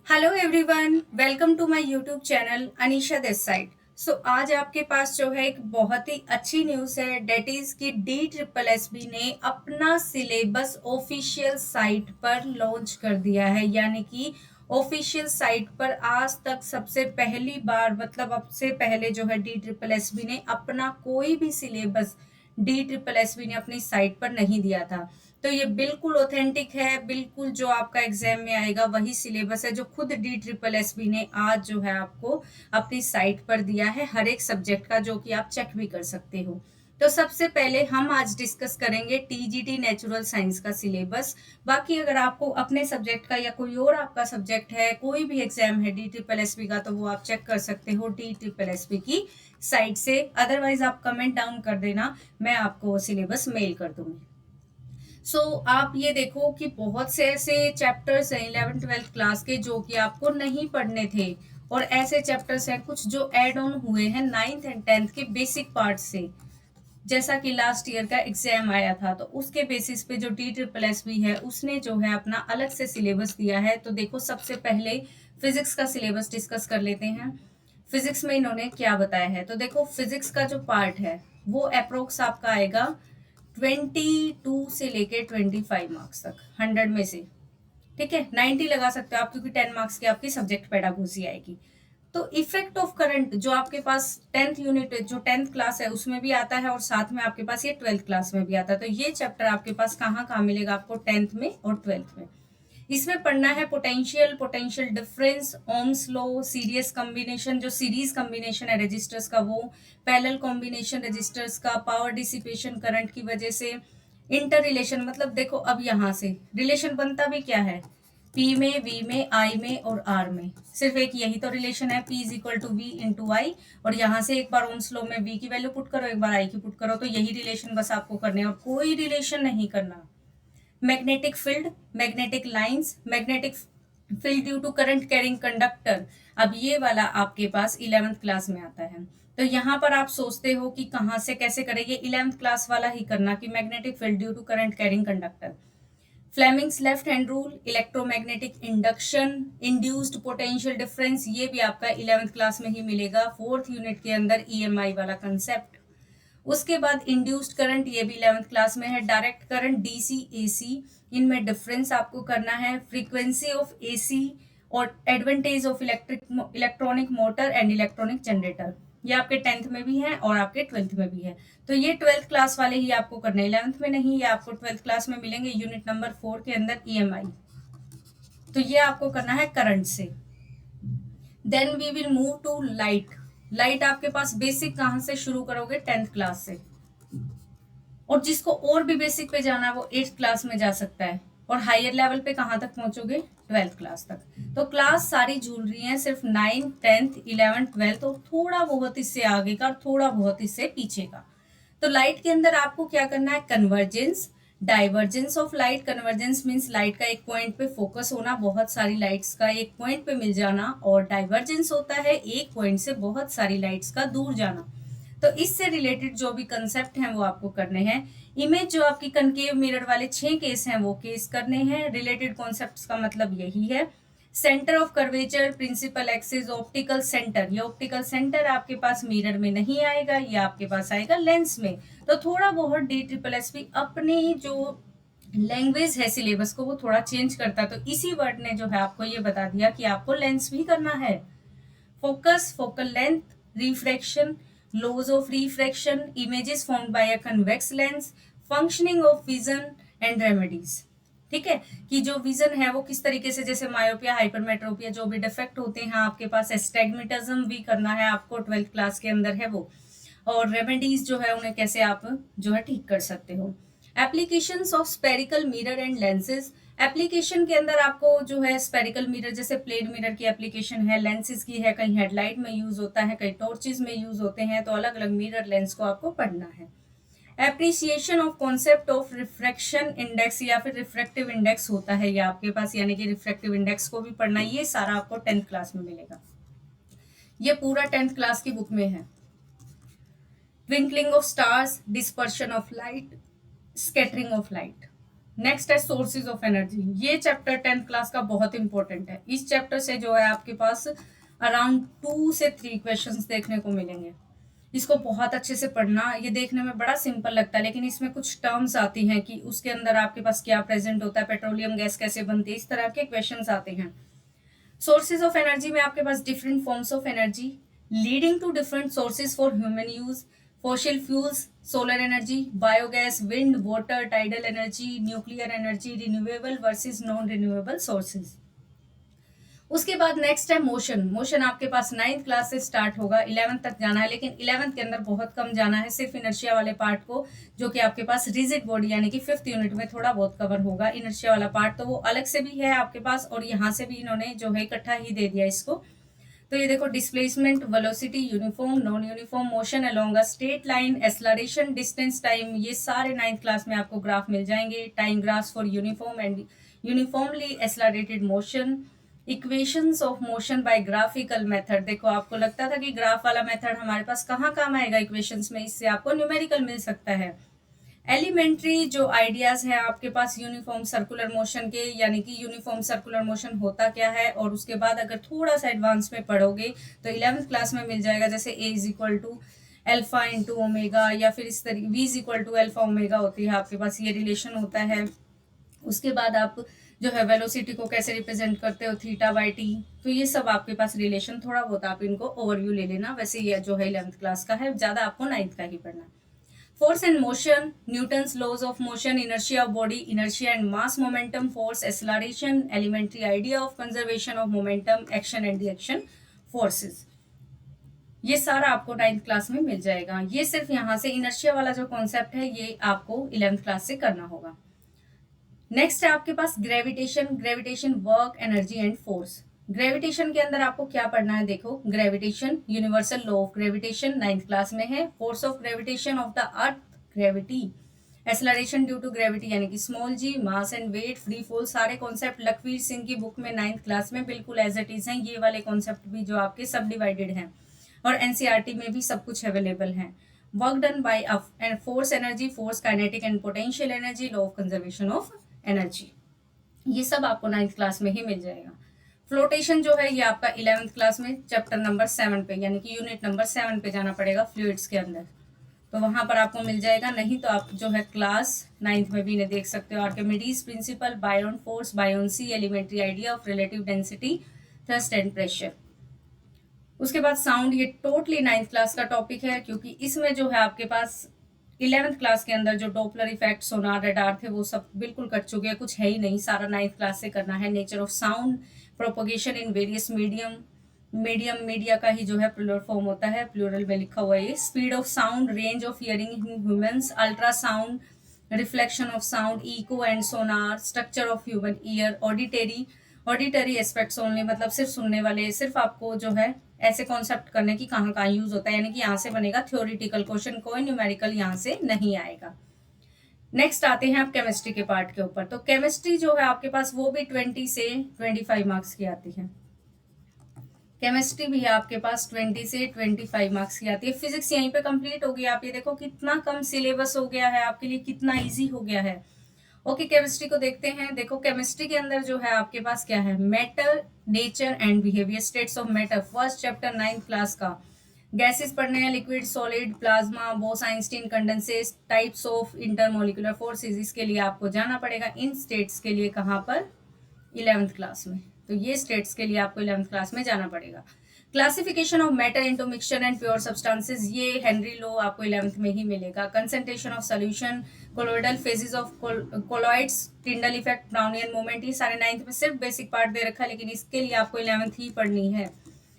Hello everyone, welcome to my YouTube channel Anisha this side. So आज आपके पास जो है एक बहुत ही अच्छी न्यूज़ है, डेट इज कि डी ट्रिपल एस बी ने अपना सिलेबस ऑफिशियल साइट पर लॉन्च कर दिया है। यानी कि ऑफिशियल साइट पर आज तक सबसे पहली बार, मतलब अब से पहले जो है डी ट्रिपल एस बी ने अपना कोई भी syllabus D triple S B ने अपनी साइट पर नहीं दिया था। तो ये बिल्कुल ऑथेंटिक है, बिल्कुल जो आपका एग्जाम में आएगा वही सिलेबस है जो खुद डी ट्रिपल एस बी ने आज जो है आपको अपनी साइट पर दिया है, हर एक सब्जेक्ट का, जो कि आप चेक भी कर सकते हो। तो सबसे पहले हम आज डिस्कस करेंगे टीजीटी नेचुरल साइंस का सिलेबस। बाकी अगर आपको अपने सब्जेक्ट का या कोई और आपका सब्जेक्ट है, कोई भी एग्जाम है डी ट्रिपल एस बी का, तो वो आप चेक कर सकते हो डी ट्रिपल एस बी की साइट से। अदरवाइज आप कमेंट डाउन कर देना, मैं आपको सिलेबस मेल कर दूंगी। आप ये देखो कि बहुत से ऐसे चैप्टर्स हैं 11th-12th क्लास के जो कि आपको नहीं पढ़ने थे, और ऐसे चैप्टर्स हैं कुछ जो एड ऑन हुए हैं 9th एंड 10th के बेसिक पार्ट से। जैसा कि लास्ट ईयर का एग्जाम आया था, तो उसके बेसिस पे जो डी ट्रिपल एस बी है उसने जो है अपना अलग से सिलेबस दिया है। तो देखो, सबसे पहले फिजिक्स का सिलेबस डिस्कस कर लेते हैं। फिजिक्स में इन्होंने क्या बताया है, तो देखो फिजिक्स का जो पार्ट है वो अप्रोक्स आपका आएगा 22 से लेके 25 मार्क्स तक 100 में से। ठीक है, 90 लगा सकते हो आप, क्योंकि 10 मार्क्स की आपकी सब्जेक्ट पेडागोजी आएगी। तो इफेक्ट ऑफ करंट जो आपके पास 10th यूनिट जो 10th क्लास है उसमें भी आता है, और साथ में आपके पास ये 12th क्लास में भी आता है। तो ये चैप्टर आपके पास कहाँ कहाँ मिलेगा आपको, 10th में और 12th में। इसमें पढ़ना है potential, potential difference, Ohm's law, series combination, जो सीरीज कॉम्बिनेशन है रेजिस्टर्स का वो, पैरेलल कॉम्बिनेशन रेजिस्टर्स का, पावर डिसिपेशन करंट की वजह से, इंटर रिलेशन, मतलब देखो अब यहाँ से रिलेशन बनता भी क्या है, पी में, वी में, आई में और आर में, सिर्फ एक यही तो रिलेशन है, P is equal to V into I. और यहाँ से एक बार ओम्स लॉ में वी की वैल्यू पुट करो, एक बार आई की पुट करो, तो यही रिलेशन बस आपको करने और कोई रिलेशन नहीं करना। Magnetic field, magnetic lines, magnetic field due to current carrying conductor, अब ये वाला आपके पास 11th क्लास में आता है। तो यहाँ पर आप सोचते हो कि कहाँ से कैसे करेंगे, 11th क्लास वाला ही करना कि magnetic field due to current carrying conductor. Fleming's left hand rule, electromagnetic induction, induced potential difference, ये भी आपका 11th क्लास में ही मिलेगा, 4th यूनिट के अंदर ईएमआई वाला कंसेप्ट। उसके बाद इंड्यूस्ड करंट, ये भी 11th क्लास में है। डायरेक्ट करंट, डीसी एसी, इनमें डिफरेंस आपको करना है। फ्रीक्वेंसी ऑफ एसी और advantage of electronic motor and electronic generator, ये आपके 10th में भी है और आपके 12th में भी है। तो ये 12th क्लास वाले ही आपको करने, 11th में नहीं, ये आपको 12th क्लास में मिलेंगे यूनिट नंबर 4 के अंदर, ईएमआई। तो ये आपको करना है करंट से। Then we will move to light. Light आपके पास बेसिक कहाँ से शुरू करोगे, 10th क्लास से, और जिसको और भी बेसिक पे जाना है वो 8th क्लास में जा सकता है, और हायर लेवल पे कहाँ तक पहुंचोगे, 12th क्लास तक। तो क्लास सारी झूल रही हैं, सिर्फ 9th 10th 11th 12th और थोड़ा बहुत इससे आगे का और थोड़ा बहुत इससे पीछे का। तो लाइट के अंदर आपको क्या करना है, convergence, divergence of light. Convergence means light का एक पॉइंट पे फोकस होना, बहुत सारी लाइट्स का एक पॉइंट पे मिल जाना, और डाइवर्जेंस होता है एक पॉइंट से बहुत सारी लाइट्स का दूर जाना। तो इससे रिलेटेड जो भी कंसेप्ट हैं वो आपको करने हैं। इमेज जो आपकी कनकेव मिरर वाले 6 केस हैं वो केस करने हैं। रिलेटेड कॉन्सेप्ट्स का मतलब यही है। Centre of curvature, principal axis, optical centre, ये ऑप्टिकल सेंटर आपके पास मिरर में नहीं आएगा, ये आपके पास आएगा लेंस में। तो थोड़ा बहुत डी ट्रिपल एस पी अपनी जो लैंग्वेज है सिलेबस को वो थोड़ा चेंज करता है, तो इसी वर्ड ने जो है आपको ये बता दिया कि आपको लेंस भी करना है। Focus, focal length, refraction, laws of refraction, images formed by a convex lens, functioning of vision and remedies। ठीक है, कि जो विजन है वो किस तरीके से, जैसे मायोपिया, हाइपरमेट्रोपिया, जो भी डिफेक्ट होते हैं आपके पास, एस्टेग्मेटिज्म भी करना है आपको, 12th क्लास के अंदर है वो, और रेमेडीज जो है उन्हें कैसे आप जो है ठीक कर सकते हो। Applications of spherical mirror and lenses, application के अंदर आपको जो है स्पेरिकल मिरर, जैसे प्लेन मिरर की एप्लीकेशन है, लेंसेज की है, कहीं हेडलाइट में यूज होता है, कहीं टॉर्चेज में यूज होते हैं, तो अलग अलग मिरर लेंस को आपको पढ़ना है। Appreciation of concept of refraction index, या फिर रिफ्रैक्टिव इंडेक्स होता है ये आपके पास, यानी कि रिफ्रैक्टिव इंडेक्स को भी पढ़ना, ये सारा आपको 10th क्लास में मिलेगा, ये पूरा 10th क्लास की बुक में है। Twinkling of stars, dispersion of light, scattering of light, next है सोर्सेज ऑफ एनर्जी। ये चैप्टर 10th क्लास का बहुत इंपॉर्टेंट है। इस चैप्टर से जो है आपके पास अराउंड 2 से 3 क्वेश्चंस देखने को मिलेंगे। इसको बहुत अच्छे से पढ़ना। ये देखने में बड़ा सिंपल लगता है, लेकिन इसमें कुछ टर्म्स आती हैं कि उसके अंदर आपके पास क्या प्रेजेंट होता है, पेट्रोलियम गैस कैसे बनती है, इस तरह के क्वेश्चंस आते हैं। सोर्सेज ऑफ एनर्जी में आपके पास different forms of energy leading to different sources for human use, fossil fuels, solar energy, biogas, wind, water, tidal energy, nuclear energy, renewable versus non renewable sources. उसके बाद next है motion. Motion आपके पास 9th class से start होगा, 11th तक जाना है, लेकिन 11th के अंदर बहुत कम जाना है, सिर्फ इनर्शिया वाले पार्ट को, जो कि आपके पास रिजिड बॉडी यानी कि 5th यूनिट में थोड़ा बहुत कवर होगा। इनर्शिया वाला पार्ट तो वो अलग से भी है आपके पास, और यहाँ से भी इन्होंने जो है इकट्ठा ही दे दिया इसको। तो ये देखो, displacement, velocity, uniform, non uniform motion along a straight line, acceleration, distance, time, ये सारे 9th क्लास में आपको ग्राफ मिल जाएंगे। Time graph for uniform and uniformly accelerated motion, equations of motion by graphical method. देखो, आपको लगता था कि ग्राफ वाला मेथड हमारे पास कहाँ काम आएगा इक्वेशंस में, इससे आपको न्यूमेरिकल मिल सकता है। एलिमेंट्री जो आइडियाज है आपके पास यूनिफॉर्म सर्कुलर मोशन के, यानी कि यूनिफॉर्म सर्कुलर मोशन होता क्या है, और उसके बाद अगर थोड़ा सा एडवांस में पढ़ोगे तो 11th क्लास में मिल जाएगा, जैसे A is equal to alpha into omega, या फिर इस तरीके V is equal to alpha omega होती है आपके पास, ये रिलेशन होता है। उसके बाद आप जो है वेलोसिटी को कैसे रिप्रेजेंट करते हो, थीटा बाई टी, तो ये सब आपके पास रिलेशन थोड़ा बहुत आप इनको ओवरव्यू ले लेना। वैसे ये जो है 11th क्लास का है, ज्यादा आपको 9th का ही पढ़ना। Force and motion, Newton's laws of motion, inertia of body, inertia and mass, momentum, force, acceleration, elementary idea of conservation of momentum, action and the action forces, ये सारा आपको 9th क्लास में मिल जाएगा। ये सिर्फ यहाँ से इनर्शिया वाला जो कॉन्सेप्ट है ये आपको 11th क्लास से करना होगा। नेक्स्ट है आपके पास gravitation. Gravitation, work, energy and force. Gravitation के अंदर आपको क्या पढ़ना है, देखो, gravitation, universal law of gravitation 9th class में है। Force of gravitation of the earth, gravity, acceleration due to gravity यानी कि small G, mass and weight, free fall, सारे कॉन्सेप्ट लखवीर सिंह की बुक में 9th क्लास में बिल्कुल एज इट इज हैं। ये वाले कॉन्सेप्ट भी जो आपके सब डिवाइडेड हैं, और एनसीईआरटी में भी सब कुछ अवेलेबल है। Work done by force, energy, force, kinetic and potential energy, law of conservation of energy, ये सब आपको 9th क्लास में ही मिल जाएगा। फ्लोटेशन जो है ये आपका 11th क्लास में चैप्टर नंबर 7 पे यानी कि यूनिट नंबर 7 पे जाना पड़ेगा फ्लूइड्स के अंदर, तो वहां पर आपको मिल जाएगा। नहीं तो आप जो है क्लास 9th में भी इन्हें देख सकते हो। Archimedes principle, buoyant force, buoyancy, elementary idea of relative density, thrust and pressure. उसके बाद साउंड, ये टोटली 9th क्लास का टॉपिक है, क्योंकि इसमें जो है आपके पास 11th क्लास के अंदर जो डॉपलर इफेक्ट, सोनार, रडार थे वो सब बिल्कुल कट चुके हैं, कुछ है ही नहीं, सारा 9th क्लास से करना है। Nature of sound, propagation in various medium, media का ही जो है प्लूरल फॉर्म होता है, प्लूरल में लिखा हुआ है। Speed of sound, range of hearing in humans, ultrasound, reflection of sound, echo and sonar, structure of human ear, auditory aspects only, मतलब सिर्फ सुनने वाले, सिर्फ आपको जो है ऐसे कॉन्सेप्ट करने की कहाँ कहाँ यूज होता है, यानी कि यहाँ से बनेगा थ्योरेटिकल क्वेश्चन, कोई न्यूमेरिकल यहाँ से नहीं आएगा। नेक्स्ट आते हैं आप केमिस्ट्री के पार्ट के ऊपर। तो केमिस्ट्री जो है आपके पास वो भी 20 से 25 मार्क्स की आती है। केमिस्ट्री भी है आपके पास 20 से 25 मार्क्स की आती है। फिजिक्स यहीं पे कंप्लीट हो गया। आप ये देखो कितना कम सिलेबस हो गया है आपके लिए, कितना इजी हो गया है। ओके, केमिस्ट्री को देखते हैं। देखो, केमिस्ट्री के अंदर जो है आपके पास क्या है, matter, nature and behaviour, states of matter, first chapter 9th class का। गैसेस पढ़ने हैं, liquid, solid, plasma, Bose-Einstein condenses, types of intermolecular forces, इसके लिए आपको जाना पड़ेगा इन स्टेट्स के लिए, कहाँ पर, 11th क्लास में। तो ये स्टेट्स के लिए आपको 11th क्लास में जाना पड़ेगा। Classification of matter into mixture and pure substances, ये हेनरी लॉ आपको 11th में ही मिलेगा। Concentration of solution, colloidal phases of colloids, Tyndall effect, Brownian moment, ये सारे 9th में सिर्फ बेसिक पार्ट दे रखा है, लेकिन इसके लिए आपको 11th ही पढ़नी है,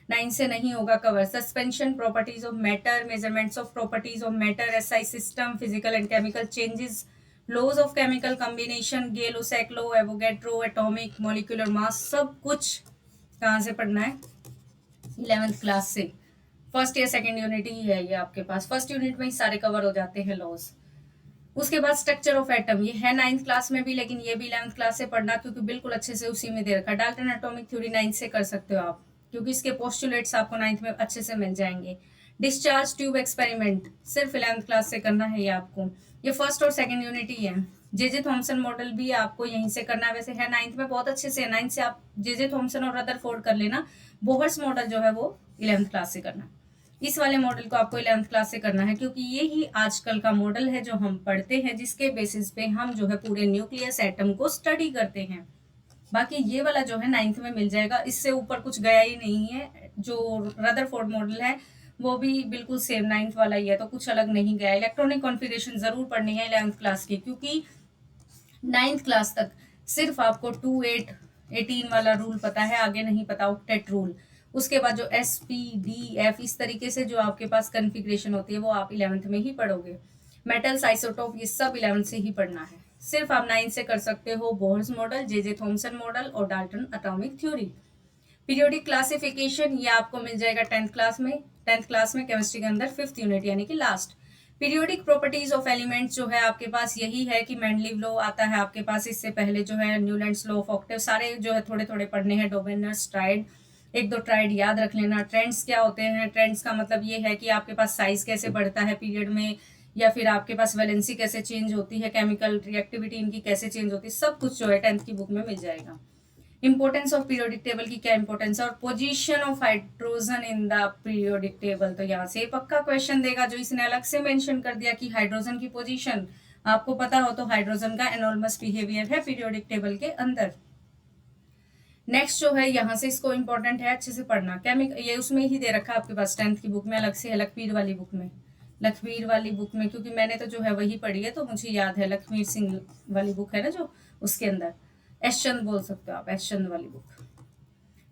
9 से नहीं होगा कवर। Suspension, properties of matter, measurements of properties of matter, SI system, physical and chemical changes, laws of chemical combination, Gay Lussac law, Avogadro, atomic molecular mass, सब कुछ कहाँ से पढ़ना है, 11th क्लास से। फर्स्ट या सेकेंड यूनिट ही है ये आपके पास, फर्स्ट यूनिट में ही सारे कवर हो जाते हैं लॉज। उसके बाद स्ट्रक्चर ऑफ एटम, ये है 9th क्लास में भी, लेकिन ये भी 11th क्लास से पढ़ना, क्योंकि बिल्कुल अच्छे से उसी में दे रखा है। डाल्टन एटॉमिक थ्योरी 9th से कर सकते हो आप, क्योंकि इसके पोस्टुलेट्स आपको 9th में अच्छे से मिल जाएंगे। डिस्चार्ज ट्यूब एक्सपेरिमेंट सिर्फ 11th क्लास से करना है ये आपको, ये फर्स्ट और सेकेंड यूनिट ही है। जे थॉमसन मॉडल भी आपको यहीं से करना है, वैसे है 9th में बहुत अच्छे से, 9th से आप जे थॉमसन और रदरफोर्ड कर लेना। बोहर्स मॉडल जो है वो 11th क्लास से करना। इस वाले मॉडल को आपको 11th क्लास से करना है, क्योंकि ये ही आजकल का मॉडल है जो हम पढ़ते हैं, जिसके बेसिस पे हम जो है पूरे न्यूक्लियस एटम को स्टडी करते हैं। बाकी ये वाला जो है 9th में मिल जाएगा, इससे ऊपर कुछ गया ही नहीं है। जो रदरफोर्ड मॉडल है वो भी बिल्कुल सेम 9th वाला ही है, तो कुछ अलग नहीं गया। इलेक्ट्रॉनिक कॉन्फ़िगरेशन जरूर पढ़नी है 11th क्लास की, क्योंकि 9th क्लास तक सिर्फ आपको 2 8 18 वाला रूल पता है, आगे नहीं पता ऑक्टेट रूल। उसके बाद जो SPDF इस तरीके से जो आपके पास कॉन्फ़िगरेशन होती है वो आप 11th में ही पढ़ोगे। मेटल्स, आइसोटोप, ये सब 11th से ही पढ़ना है। सिर्फ आप 9th से कर सकते हो Bohr's model, J Thomson model और Dalton atomic theory. Periodic classification ये आपको मिल जाएगा 10th क्लास में। 10th क्लास में केमिस्ट्री के अंदर 5th यूनिट यानी कि last. Periodic properties of elements जो है आपके पास यही है कि मेंडलीव लॉ आता है आपके पास, इससे पहले जो है न्यूलैंड्स लॉ ऑफ ऑक्टेव, सारे जो है थोड़े थोड़े पढ़ने हैं। डोबेनर्स ट्राइड, एक दो ट्राइड याद रख लेना। ट्रेंड्स क्या होते हैं? ट्रेंड्स का मतलब ये है कि आपके पास साइज कैसे बढ़ता है पीरियड में, या फिर आपके पास वैलेंसी कैसे चेंज होती है, केमिकल रिएक्टिविटी इनकी कैसे चेंज होती है, सब कुछ जो है 10th की बुक में मिल जाएगा। इंपॉर्टेंस ऑफ पीरियोडिक टेबल की क्या इंपॉर्टेंस है, और position of hydrogen in the periodic table. तो यहाँ से पक्का क्वेश्चन देगा, जो इसने अलग से मेंशन कर दिया कि हाइड्रोजन की पोजीशन आपको पता हो तो हाइड्रोजन का एनॉर्मस बिहेवियर है पीरियोडिक टेबल के अंदर। नेक्स्ट जो है यहाँ से इसको इंपॉर्टेंट है, अच्छे से पढ़ना। केमिकल ये उसमें ही दे रखा है आपके पास 10th की बुक में, अलग से है लखवीर वाली बुक में। लखवीर वाली बुक में क्योंकि मैंने तो जो है वही पढ़ी है तो मुझे याद है। लखवीर सिंह वाली बुक है ना जो, उसके अंदर एस चंद बोल सकते हो आप, एस चंद वाली बुक।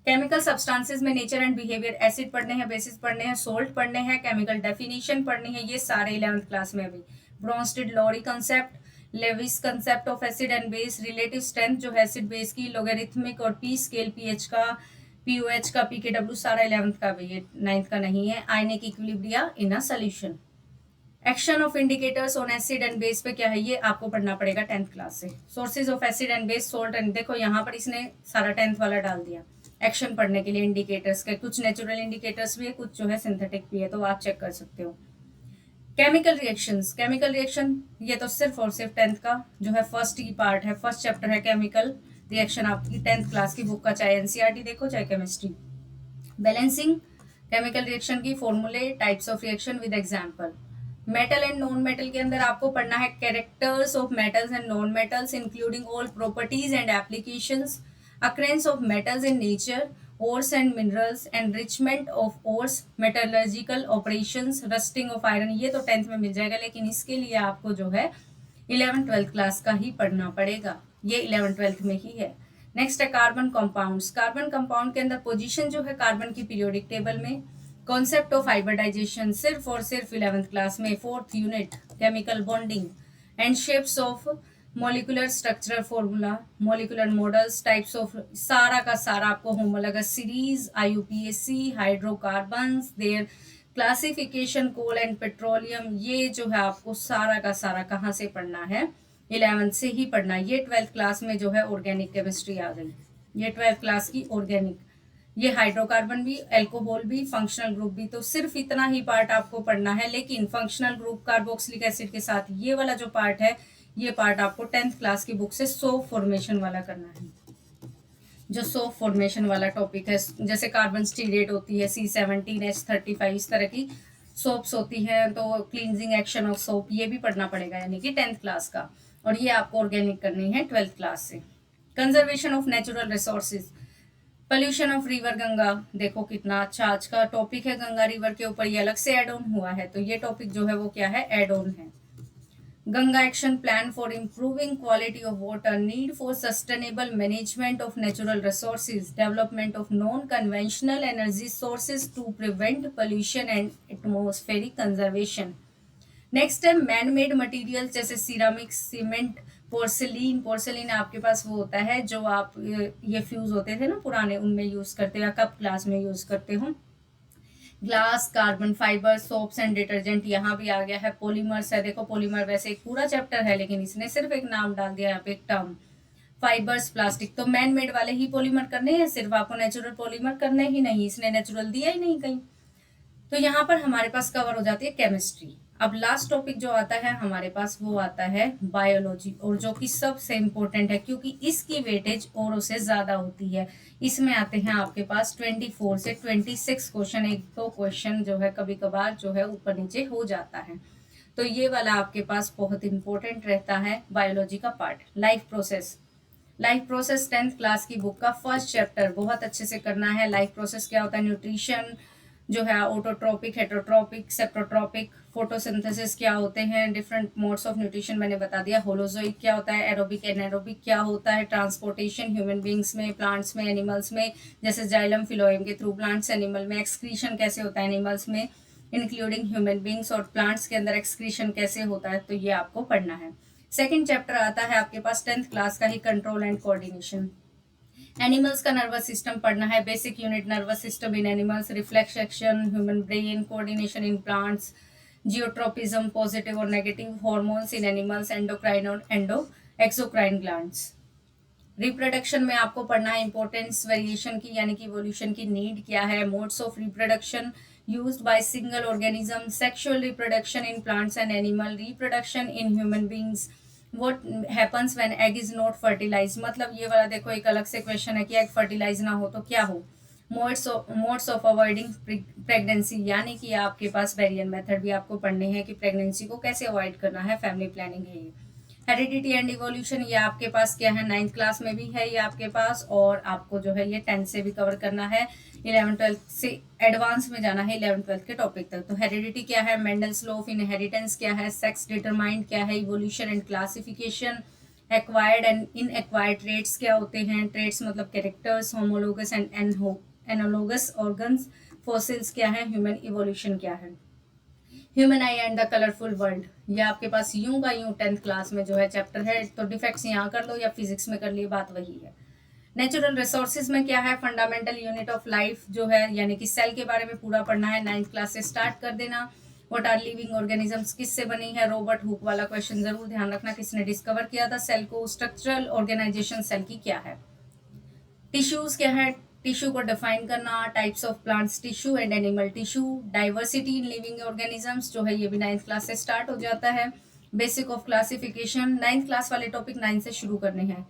केमिकल सब्सटेंसेस में नेचर एंड बिहेवियर, एसिड पढ़ने हैं, बेसिस पढ़ने हैं, सोल्ट पढ़ने हैं, केमिकल डेफिनेशन पढ़नी है, ये सारे 11th क्लास में अभी। Bronsted Lowry concept, Levi's concept of acid and base, relative strength जो है एसिड बेस की, लोगरिथमिक और पी स्केल, पीएच का, पीओएच का, पीकेडब्ल्यू सारा 11th का भी, ये 9th का नहीं है। Ionic equilibria in a solution. Action of indicators on acid and base पे क्या है, ये आपको पढ़ना पड़ेगा 10th क्लास से। Sources of acid and base, salt and, देखो यहाँ पर इसने सारा 10th वाला डाल दिया एक्शन पढ़ने के लिए। इंडिकेटर्स के कुछ नेचुरल इंडिकेटर्स भी है, कुछ जो है सिंथेटिक भी है, तो आप चेक कर सकते हो। केमिकल रिएक्शंस, केमिकल रिएक्शन ये तो सिर्फ और सिर्फ 10th का जो है फर्स्ट की पार्ट है, फर्स्ट चैप्टर है केमिकल रिएक्शन आपकी 10th क्लास की बुक का, चाहे एनसीईआरटी देखो चाहे केमिस्ट्री। बैलेंसिंग केमिकल रिएक्शन की फॉर्मूले, types of reaction with example. Metal and non metal के अंदर आपको पढ़ना है characters of metals and non metals including all properties and applications, occurrence of metals in nature, ores and minerals, enrichment of ores, metallurgical operations, rusting of iron, ये तो 10th में मिल जाएगा, लेकिन इसके लिए आपको जो है 11th-12th क्लास का ही पढ़ना पड़ेगा, ये 11th-12th में ही है। नेक्स्ट है कार्बन कंपाउंड्स। कार्बन कंपाउंड के अंदर पोजीशन जो है कार्बन की पीरियोडिक टेबल में। कॉन्सेप्ट ऑफ हाइब्रिडाइजेशन सिर्फ और सिर्फ 11th क्लास में, 4th unit. Chemical bonding and shapes of molecular structural formula, molecular models, types of, सारा का सारा आपको homologous series, IUPAC, hydrocarbons, their classification, coal and petroleum, ये जो है आपको सारा का सारा कहाँ से पढ़ना है, 11th से ही पढ़ना है। ये 12th क्लास में जो है ऑर्गेनिक केमिस्ट्री आ गई, ये 12th क्लास की ऑर्गेनिक। ये हाइड्रोकार्बन भी, अल्कोहल भी, फंक्शनल ग्रुप भी, तो सिर्फ इतना ही पार्ट आपको पढ़ना है। लेकिन फंक्शनल ग्रुप कार्बोक्सिलिक एसिड के साथ ये वाला जो पार्ट है, ये पार्ट आपको 10th क्लास की बुक से सोप फॉर्मेशन वाला करना है। जो सोप फॉर्मेशन वाला टॉपिक है, जैसे कार्बन स्टीरेट होती है, C17H35, इस तरह की सोप्स होती हैं, तो क्लींजिंग एक्शन ऑफ सोप ये भी पढ़ना पड़ेगा, यानी कि 10th क्लास का। और ये आपको ऑर्गेनिक करनी है 12th क्लास से। Conservation of natural resources, pollution of river Ganga, देखो कितना अच्छा आज का टॉपिक है, गंगा रिवर के ऊपर ये अलग से एड ऑन हुआ है, तो ये टॉपिक जो है वो क्या है, एड ऑन है। Ganga Action Plan for improving quality of water, need for sustainable management of natural resources, development of non-conventional energy sources to prevent pollution and atmospheric conservation. Next है मैन मेड मटीरियल, जैसे ceramics, cement, porcelain. Porcelain आपके पास वो होता है जो आप ये fuse होते थे ना पुराने, उनमें यूज करते हो या कप ग्लास में यूज करते हो। Glass, carbon fibre, soaps and detergent, यहाँ भी आ गया है। पॉलीमर्स है, देखो पॉलीमर वैसे एक पूरा चैप्टर है लेकिन इसने सिर्फ एक नाम डाल दिया यहाँ पे, एक टर्म। फाइबर्स, प्लास्टिक, तो मैन मेड वाले ही पॉलीमर करने हैं, सिर्फ आपको नेचुरल पॉलीमर करने ही नहीं, इसने नेचुरल दिया ही नहीं कहीं। तो यहाँ पर हमारे पास कवर हो जाती है केमिस्ट्री। अब लास्ट टॉपिक जो आता है हमारे पास वो आता है बायोलॉजी, और जो कि सबसे इम्पोर्टेंट है क्योंकि इसकी वेटेज औरों से ज़्यादा होती है। इसमें आते हैं आपके पास 24 से 26 क्वेश्चन, एक दो क्वेश्चन जो है कभी कभार जो है ऊपर नीचे हो जाता है। तो ये वाला आपके पास बहुत इंपॉर्टेंट रहता है बायोलॉजी का part. Life process 10th class की बुक का फर्स्ट चैप्टर बहुत अच्छे से करना है। लाइफ प्रोसेस क्या होता है, न्यूट्रिशन जो है, ऑटोट्रोपिक, हेटरोट्रोपिक, सेप्टोट्रोपिक, फोटोसिंथेसिस क्या होते हैं, डिफरेंट मोड्स ऑफ न्यूट्रिशन मैंने बता दिया, होलोजोइक क्या होता है, एरोबिक एनारोबिक क्या होता है, ट्रांसपोर्टेशन ह्यूमन बींग्स में, प्लांट्स में, एनिमल्स में, जैसे जाइलम फिलोएम के थ्रू प्लांट्स एनिमल में, एक्सक्रीशन कैसे होता है एनिमल्स में इंक्लूडिंग ह्यूमन बींग्स, और प्लांट्स के अंदर एक्सक्रीशन कैसे होता है, तो ये आपको पढ़ना है। सेकेंड चैप्टर आता है आपके पास 10th क्लास का ही, कंट्रोल एंड कोऑर्डिनेशन। एनिमल्स का नर्वस सिस्टम पढ़ना है, basic unit nervous system in animals, reflex action, human brain, coordination in plants, geotropism, positive और negative hormones in animals, endocrine और एक्सोक्राइन ग्लैंड्स। रिप्रोडक्शन में आपको पढ़ना है इंपॉर्टेंस वेरिएशन की, यानी कि इवोल्यूशन की नीड क्या है, modes of reproduction used by single organism, sexual reproduction in plants and animal, reproduction in human beings, what happens when egg is not fertilize. मतलब ये वाला देखो एक अलग से क्वेश्चन है कि एग फर्टिलाइज ना हो तो क्या हो। मोड्स ऑफ अवॉइडिंग प्रेगनेंसी, यानी कि आपके पास वेरिएंट मेथड भी आपको पढ़ने हैं कि प्रेगनेंसी को कैसे अवॉइड करना है, फैमिली प्लानिंग है ये। हेरिडिटी एंड इवोल्यूशन ये आपके पास क्या है, 9th क्लास में भी है ये आपके पास, और आपको जो है ये 10th से भी कवर करना है, 11th-12th से एडवांस में जाना है 11th-12th के टॉपिक तक। तो हेरिडिटी क्या है, मेंडल्स लॉ ऑफ इनहेरिटेंस क्या है, सेक्स डिटरमाइंड क्या है, evolution and classification, acquired and in acquired traits क्या होते हैं, ट्रेट्स मतलब characters, homologous and analogous organs, fossils क्या है, ह्यूमन इवोल्यूशन क्या है, human eye and the colourful world, ये आपके पास यूं का यूं 10th क्लास में जो है चैप्टर है। तो डिफेक्ट्स यहाँ कर लो या फिजिक्स में कर लिए, बात वही है। नेचुरल रिसोर्सेज में क्या है, फंडामेंटल यूनिट ऑफ लाइफ जो है, यानी कि सेल के बारे में पूरा पढ़ना है, 9th क्लास से स्टार्ट कर देना। व्हाट आर लिविंग ऑर्गेनिजम्स किससे बनी है, रॉबर्ट हुक वाला क्वेश्चन जरूर ध्यान रखना, किसने डिस्कवर किया था सेल को, स्ट्रक्चरल ऑर्गेनाइजेशन सेल की क्या है। टिश्यूज क्या है, टिश्यू को डिफाइन करना, types of plants tissue and animal tissue, diversity in living organisms जो है ये भी 9th क्लास से स्टार्ट हो जाता है। Basic of classification, 9th class वाले टॉपिक 9 से शुरू करने हैं।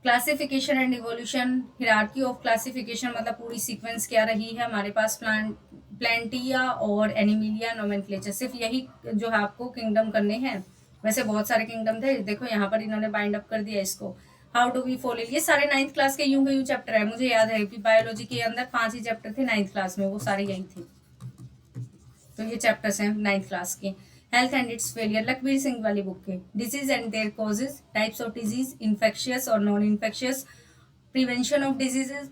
Classification and evolution, hierarchy of classification मतलब पूरी सीक्वेंस क्या रही है हमारे पास, प्लांटिया और एनिमिलिया नोमेनक्लेचर, सिर्फ यही जो है आपको किंगडम करने हैं, वैसे बहुत सारे किंगडम थे, देखो यहाँ पर इन्होंने बाइंड अप कर दिया इसको। हाउ डू वी फॉलो, ये सारे 9th क्लास के यूं के यूं चैप्टर है, मुझे याद है कि बायोलॉजी के अंदर 5 ही चैप्टर थे 9th क्लास में, वो सारे यही थे। तो ये चैप्टर्स हैं 9th क्लास के। Health and its failure, Lakhbir Singh वाली बुक के, disease and their causes, types of disease, infectious और non infectious, prevention of diseases,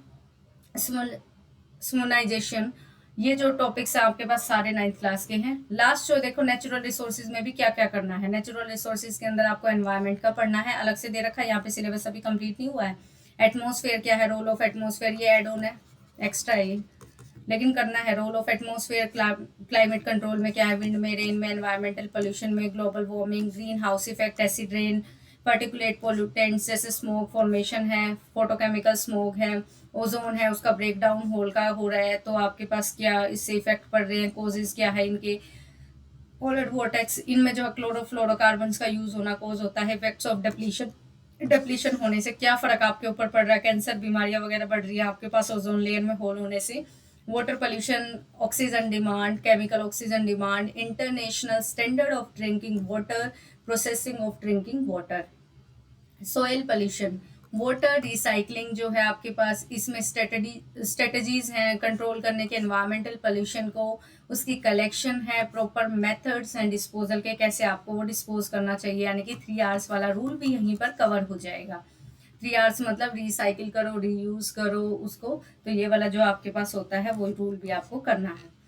immunisation, ये जो टॉपिक्स है आपके पास सारे 9th क्लास के हैं। लास्ट जो देखो नेचुरल रिसोर्सेज में भी क्या क्या करना है, नेचुरल रिसोर्सेज के अंदर आपको एनवायरनमेंट का पढ़ना है, अलग से दे रखा है यहाँ पे, सिलेबस अभी कंप्लीट नहीं हुआ है। एटमॉस्फेयर क्या है, रोल ऑफ एटमॉस्फेयर, ये एड ऑन है, एक्स्ट्रा है ये, लेकिन करना है। Role of atmosphere climate control में क्या है, विंड में, रेन में, एनवायरमेंटल पोल्यूशन में, global warming, green house effect, acid rain, particulate pollutants जैसे स्मोक फॉर्मेशन है, फोटोकेमिकल स्मोक है, ओजोन है उसका ब्रेकडाउन होल का हो रहा है, तो आपके पास क्या इससे इफेक्ट पड़ रहे हैं, कोजेज क्या है इनके, पोलर वोर्टेक्स, इनमें जो है क्लोरोफ्लोरोकार्बन का यूज होना कोज होता है, इफेक्ट्स ऑफ डिप्लीशन होने से क्या फर्क आपके ऊपर पड़ रहा है, कैंसर बीमारियां वगैरह बढ़ रही है आपके पास ओजोन लेयर में होल होने से, water pollution, oxygen demand, chemical oxygen demand, international standard of drinking water, processing of drinking water, soil pollution, water recycling जो है आपके पास, इसमें स्ट्रेटजीज हैं कंट्रोल करने के एनवायरमेंटल पोल्यूशन को, उसकी कलेक्शन है, प्रॉपर मेथड्स हैं डिस्पोजल के, कैसे आपको वो डिस्पोज करना चाहिए, यानी कि 3 आवर्स वाला रूल भी यहीं पर कवर हो जाएगा। 3 आवर्स मतलब रिसाइकिल करो, रीयूज करो उसको, तो ये वाला जो आपके पास होता है वो रूल भी आपको करना है।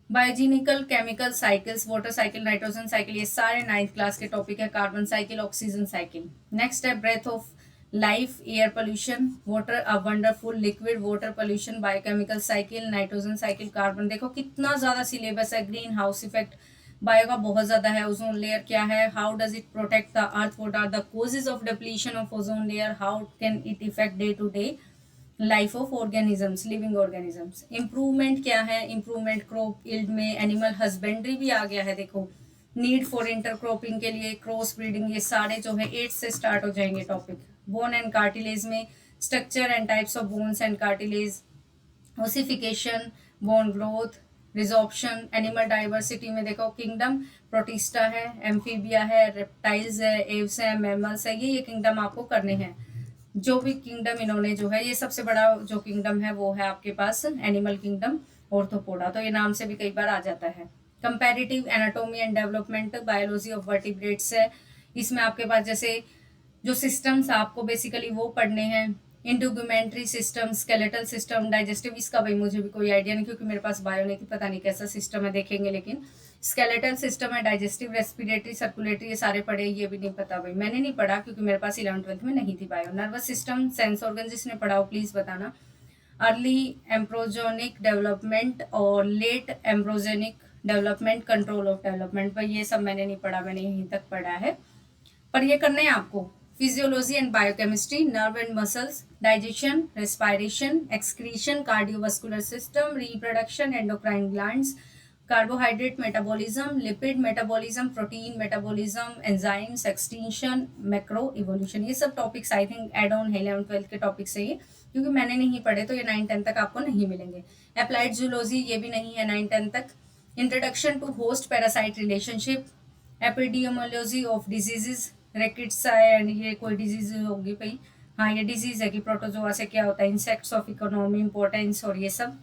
Biogenical chemical cycles, water cycle, nitrogen cycle, ये सारे 9th क्लास के टॉपिक है, carbon cycle, oxygen cycle. Next है breath of life, air pollution, water a wonderful liquid, water pollution, biochemical cycle, nitrogen cycle, carbon, देखो कितना ज्यादा syllabus है। Green house effect bio का बहुत ज्यादा है। ओजोन लेयर क्या है, how does it protect the earth, what are the causes of depletion of ozone layer, how can it affect day to day life of organisms, living organisms. Improvement क्या है, improvement crop yield में, animal husbandry भी आ गया है देखो, need for intercropping के लिए, क्रॉस ब्रीडिंग, ये सारे जो है 8 से स्टार्ट हो जाएंगे टॉपिक। बोन एंड कार्टिलेज में structure and types of bones and cartilage, ossification, bone growth, resorption, animal diversity में देखो किंगडम प्रोटिस्टा है, एम्फीबिया है, रेप्टाइल्स है, एव्स है, मैमल्स है, ये किंगडम आपको करने हैं। जो भी किंगडम इन्होंने जो है, ये सबसे बड़ा जो किंगडम है वो है आपके पास एनिमल किंगडम ऑर्थोपोडा, तो ये नाम से भी कई बार आ जाता है। Comparative anatomy and development biology of vertebrates है, इसमें आपके पास जैसे जो सिस्टम्स आपको बेसिकली वो पढ़ने हैं, इंडोग्यूमेंट्री सिस्टम, स्केलेटल सिस्टम, डाइजेस्टिव, इसका भाई मुझे भी कोई आइडिया नहीं क्योंकि मेरे पास बायो नहीं थी, पता नहीं कैसा सिस्टम है, देखेंगे। लेकिन स्केलेटल सिस्टम है, डाइजेस्टिव, रेस्पिरेटरी, सर्कुलेटरी, ये सारे पढ़े, ये भी नहीं पता भाई, मैंने नहीं पढ़ा क्योंकि मेरे पास 11th-12th में नहीं थी bio. Nervous system, sense organ, जिसने पढ़ा हो प्लीज बताना। अर्ली एम्ब्रोजोनिक डेवलपमेंट और late embryogenic development, control of development, भाई ये सब मैंने नहीं पढ़ा, मैंने यहीं तक पढ़ा है, पर ये करना है आपको। Physiology and biochemistry, nerve and muscles, digestion, respiration, excretion, cardiovascular system, reproduction, endocrine glands, carbohydrate metabolism, lipid metabolism, protein metabolism, enzymes, extinction, macro evolution, ये सब topics I think add on है 11th-12th के टॉपिक्स है ये, क्योंकि मैंने नहीं पढ़े तो ये 9-10 तक आपको नहीं मिलेंगे। अप्लाइड जूलॉजी ये भी नहीं है 9-10 तक। Introduction to host parasite relationship, epidemiology of diseases, rickettsia and ये कोई डिजीज होगी भाई, हाँ ये डिजीज है कि प्रोटोजोआ से क्या होता है, इंसेक्ट्स ऑफ इकोनॉमी इंपॉर्टेंस, और ये सब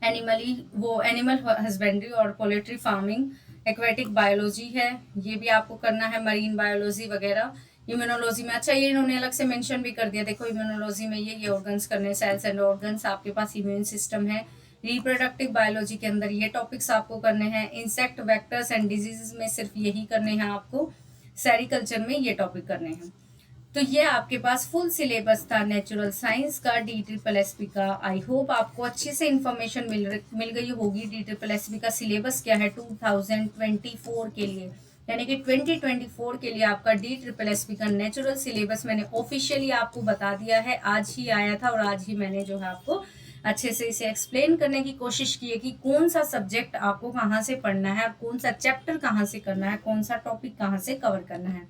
एनिमली वो एनिमल हस्बेंड्री और पोल्ट्री फार्मिंग, एक्वेटिक बायोलॉजी है, ये भी आपको करना है, मरीन बायोलॉजी वगैरह। इम्यूनोलॉजी में अच्छा ये इन्होंने अलग से मेंशन भी कर दिया, देखो इम्यूनोलॉजी में ये ऑर्गन्स करने, सेल्स एंड ऑर्गन्स, आपके पास इम्यून सिस्टम है। रिप्रोडक्टिव बायोलॉजी के अंदर ये टॉपिक्स आपको करने हैं। इंसेक्ट वेक्टर्स एंड डिजीजेस में सिर्फ यही करने हैं आपको। सेरिकल्चर में ये टॉपिक करने हैं। तो ये आपके पास फुल सिलेबस था नेचुरल साइंस का DSSP का। आई होप आपको अच्छे से इंफॉर्मेशन मिल गई होगी। DSSP का सिलेबस क्या है 2024 के लिए, यानी कि 2024 के लिए आपका DSSP का नेचुरल सिलेबस मैंने ऑफिशियली आपको बता दिया है। आज ही आया था और आज ही मैंने जो है आपको अच्छे से इसे एक्सप्लेन करने की कोशिश की है कि कौन सा सब्जेक्ट आपको कहाँ से पढ़ना है, कौन सा चैप्टर कहाँ से करना है, कौन सा टॉपिक कहाँ से कवर करना है।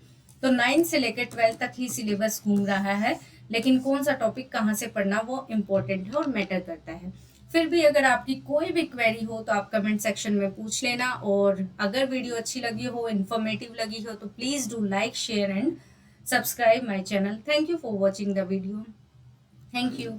तो 9 से लेकर 12 तक ही सिलेबस घूम रहा है, लेकिन कौन सा टॉपिक कहाँ से पढ़ना वो इम्पोर्टेंट है और मैटर करता है। फिर भी अगर आपकी कोई भी क्वेरी हो तो आप कमेंट सेक्शन में पूछ लेना, और अगर वीडियो अच्छी लगी हो, इन्फॉर्मेटिव लगी हो, तो please do like, share and subscribe my channel. Thank you for watching the video. Thank you.